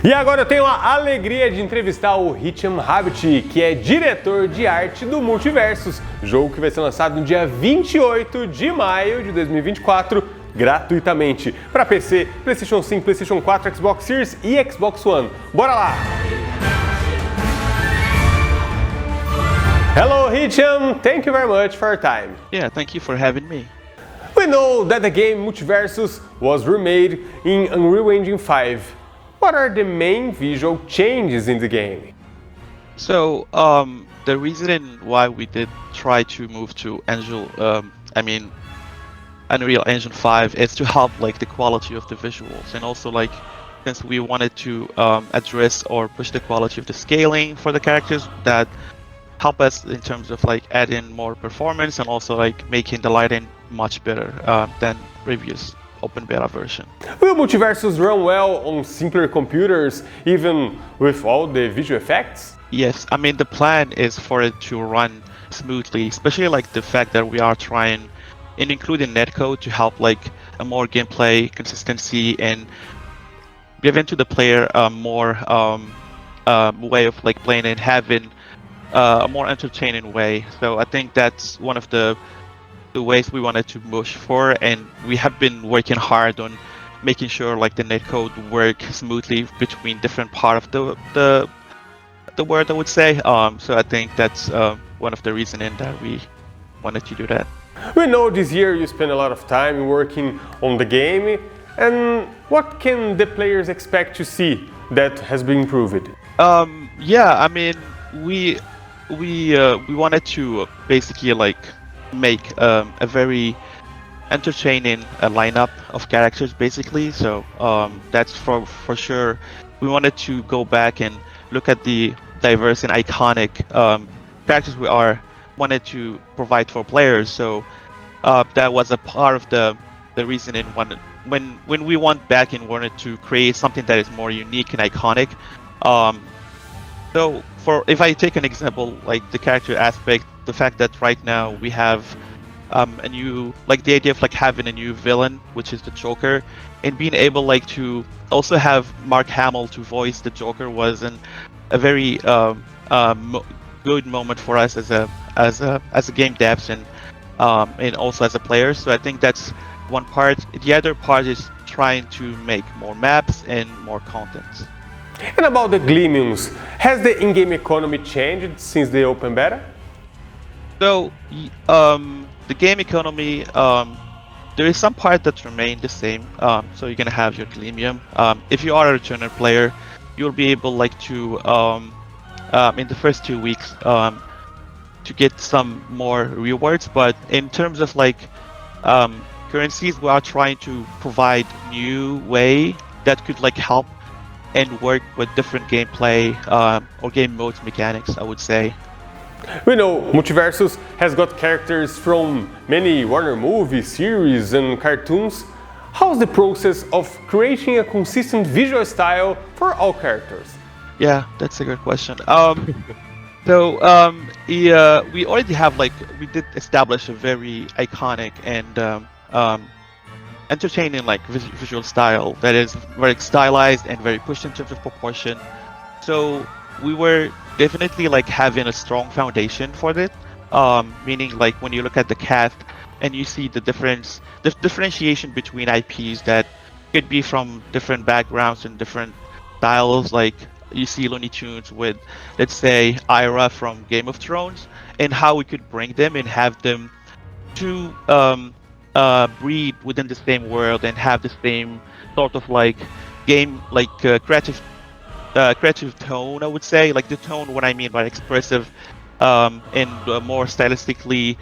E agora eu tenho a alegria de entrevistar o Hicham Habchi, que é diretor de arte do MultiVersus, jogo que vai ser lançado no dia 28 de maio de 2024, gratuitamente, para PC, PlayStation 5, PlayStation 4, Xbox Series e Xbox One. Bora lá! Hello Hicham, thank you very much for your time. Yeah, thank you for having me. We know that the game MultiVersus was remade in Unreal Engine 5. What are the main visual changes in the game? So, the reason why we did try to move to Unreal Engine 5 is to help like the quality of the visuals, and also like since we wanted to address or push the quality of the scaling for the characters, that help us in terms of like adding more performance and also like making the lighting much better than previous open beta version. Will MultiVersus run well on simpler computers, even with all the visual effects? Yes, I mean the plan is for it to run smoothly, especially like the fact that we are trying and including netcode to help like a more gameplay consistency and giving to the player a more way of like playing and having a more entertaining way. So I think that's one of the ways we wanted to push for, and we have been working hard on making sure like the netcode work smoothly between different part of the word, I would say. So I think that's one of the reasoning that we wanted to do that. We know this year you spent a lot of time working on the game, and what can the players expect to see that has been improved? Yeah, I mean we wanted to basically like make a very entertaining lineup of characters basically. So that's for sure. We wanted to go back and look at the diverse and iconic characters we wanted to provide for players. So that was a part of the reasoning when we went back and wanted to create something that is more unique and iconic. So if I take an example like the character aspect, the fact that right now we have a new, like the idea of like having a new villain, which is the Joker, and being able like to also have Mark Hamill to voice the Joker was a very good moment for us as a game devs and also as a player. So I think that's one part. The other part is trying to make more maps and more content. And about the Gleamings, has the in-game economy changed since the open beta? So the game economy, there is some part that remain the same. So you're gonna have your Gleamium. If you are a returner player, you'll be able like to in the first 2 weeks to get some more rewards. But in terms of like currencies, we are trying to provide new way that could like help and work with different gameplay or game modes mechanics, I would say. We know MultiVersus has got characters from many Warner movie series and cartoons. How's the process of creating a consistent visual style for all characters? Yeah, that's a good question. We already have we did establish a very iconic and entertaining like visual style that is very stylized and very pushed in terms of proportion. So we were definitely like having a strong foundation for it, meaning like when you look at the cast and you see the differentiation between IPs that could be from different backgrounds and different styles. Like you see Looney Tunes with, let's say, Ira from Game of Thrones, and how we could bring them and have them to breed within the same world and have the same sort of like game creative tone, I would say. Like the tone, what I mean by expressive and more stylistically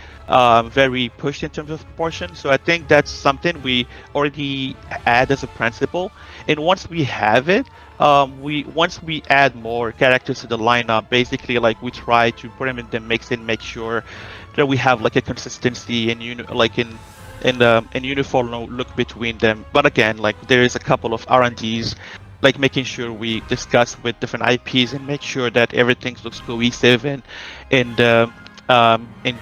very pushed in terms of proportion. So I think that's something we already add as a principle, and once we have it, once we add more characters to the lineup, basically like we try to put them in the mix and make sure that we have like a consistency and uniform look between them. But again, like there is a couple of R&Ds, like making sure we discuss with different IPs and make sure that everything looks cohesive and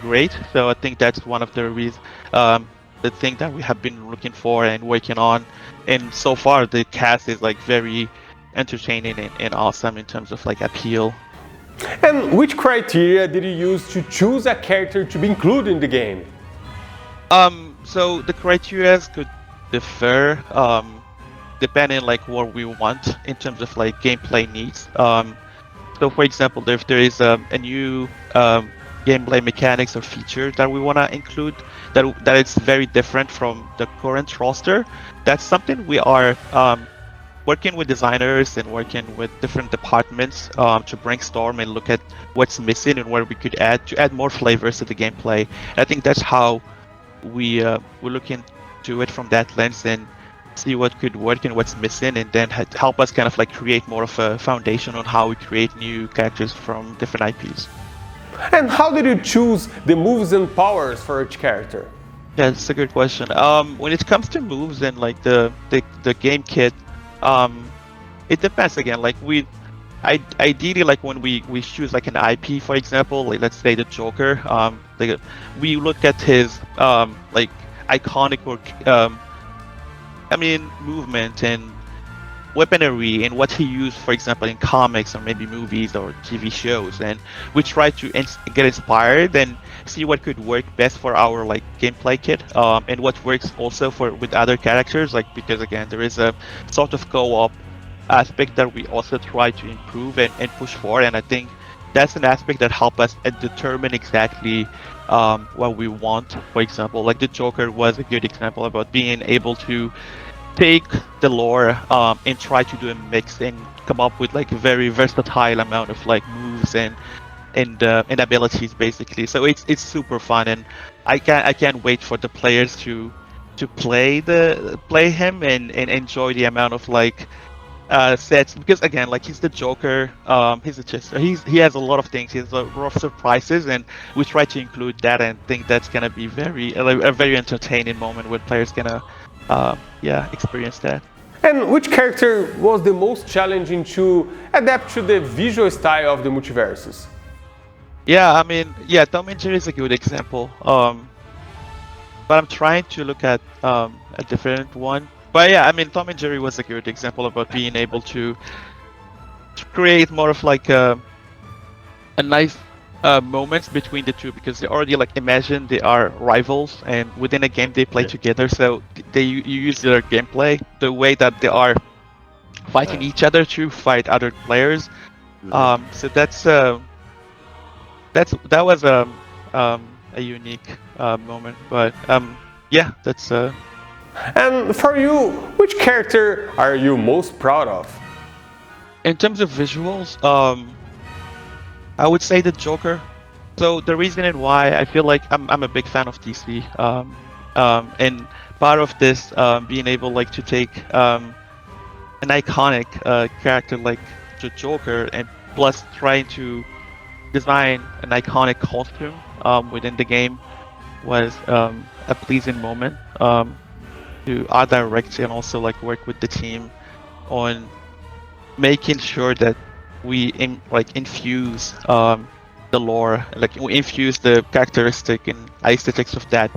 great. So I think that's one of the reasons, the thing that we have been looking for and working on. And so far the cast is like very entertaining and awesome in terms of like appeal. And which criteria did you use to choose a character to be included in the game? So the criteria could differ depending like what we want in terms of like gameplay needs. So for example, if there is a new gameplay mechanics or feature that we want to include that is very different from the current roster, that's something we are working with designers and working with different departments to brainstorm and look at what's missing and where we could add more flavors to the gameplay. And I think that's how we're looking to it from that lens and see what could work and what's missing, and then help us kind of like create more of a foundation on how we create new characters from different IPs. And how did you choose the moves and powers for each character? Yeah, that's a good question. When it comes to moves and like the game kit, it depends again. Like ideally, like when we choose like an IP, for example, like let's say the Joker, we look at his like iconic or movement and weaponry and what he used, for example, in comics or maybe movies or TV shows, and we try to get inspired and see what could work best for our like gameplay kit, and what works also with other characters, like because again there is a sort of co-op aspect that we also try to improve and push for, and I think that's an aspect that help us determine exactly what we want. For example, like the Joker was a good example about being able to take the lore and try to do a mix and come up with like a very versatile amount of like moves and abilities basically. So it's super fun, and I can't wait for the players to play him and enjoy the amount of like sets, because again, like he's the Joker, he has a lot of things, he has a lot of surprises, and we try to include that and think that's gonna be a very entertaining moment where players gonna experience that. And which character was the most challenging to adapt to the visual style of the MultiVersus? Tom and Jerry is a good example, but I'm trying to look at a different one. But yeah, I mean, Tom and Jerry was a good example about being able to create more of like a nice moments between the two, because they already like imagine they are rivals and within a game they play together. So you use their gameplay, the way that they are fighting each other to fight other players. So that was a unique moment. But that's. And for you, which character are you most proud of? In terms of visuals, I would say the Joker. So the reason why I feel like I'm a big fan of DC, and part of this being able like to take an iconic character like the Joker and plus trying to design an iconic costume within the game was a pleasing moment. To art direct and also like work with the team on making sure that we infuse the lore, like we infuse the characteristic and aesthetics of that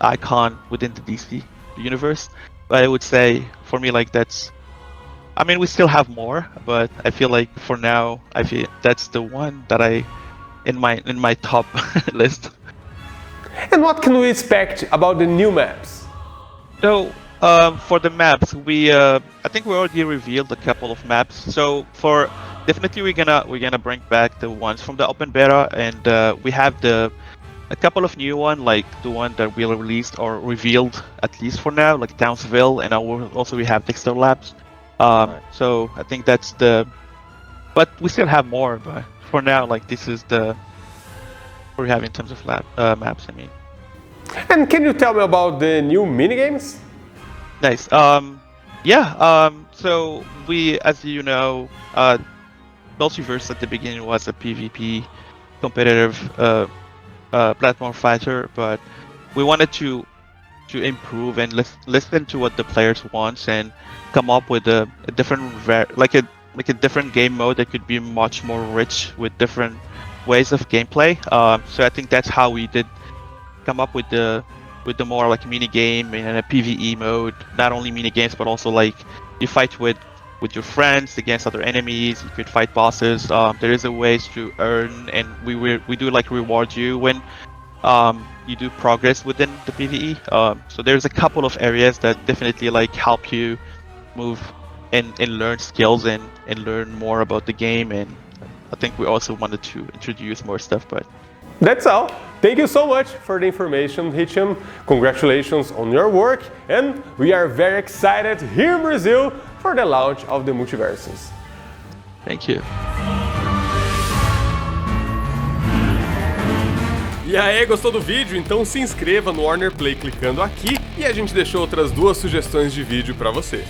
icon within the DC universe. But I would say for me, like that's, I mean, we still have more, but I feel like for now, I feel that's the one that in my top list. And what can we expect about the new maps? So for the maps, I think we already revealed a couple of maps. So for definitely we're gonna bring back the ones from the open beta, and we have a couple of new one, like the one that we released or revealed at least for now, like Townsville, and also we have Dexter Labs. So I think that's but we still have more. But for now, like this is what we have in terms of maps. I mean. And can you tell me about the new minigames? Nice. So we, as you know, MultiVersus at the beginning was a PvP competitive platform fighter, but we wanted to improve and listen to what the players want and come up with a different different game mode that could be much more rich with different ways of gameplay. So I think that's how we did come up with the more like mini game and a PvE mode, not only mini games but also like You fight with your friends against other enemies. You could fight bosses. There is a ways to earn, and we do like reward you when you do progress within the PvE. So there's a couple of areas that definitely like help you move and learn skills and learn more about the game. And I think we also wanted to introduce more stuff, but that's all. Thank you so much for the information, Hicham. Congratulations on your work, and we are very excited here in Brazil for the launch of the MultiVersus. thank you. E aí, gostou do vídeo? Então se inscreva no Warner Play clicando aqui e a gente deixou outras 2 sugestões de vídeo para você.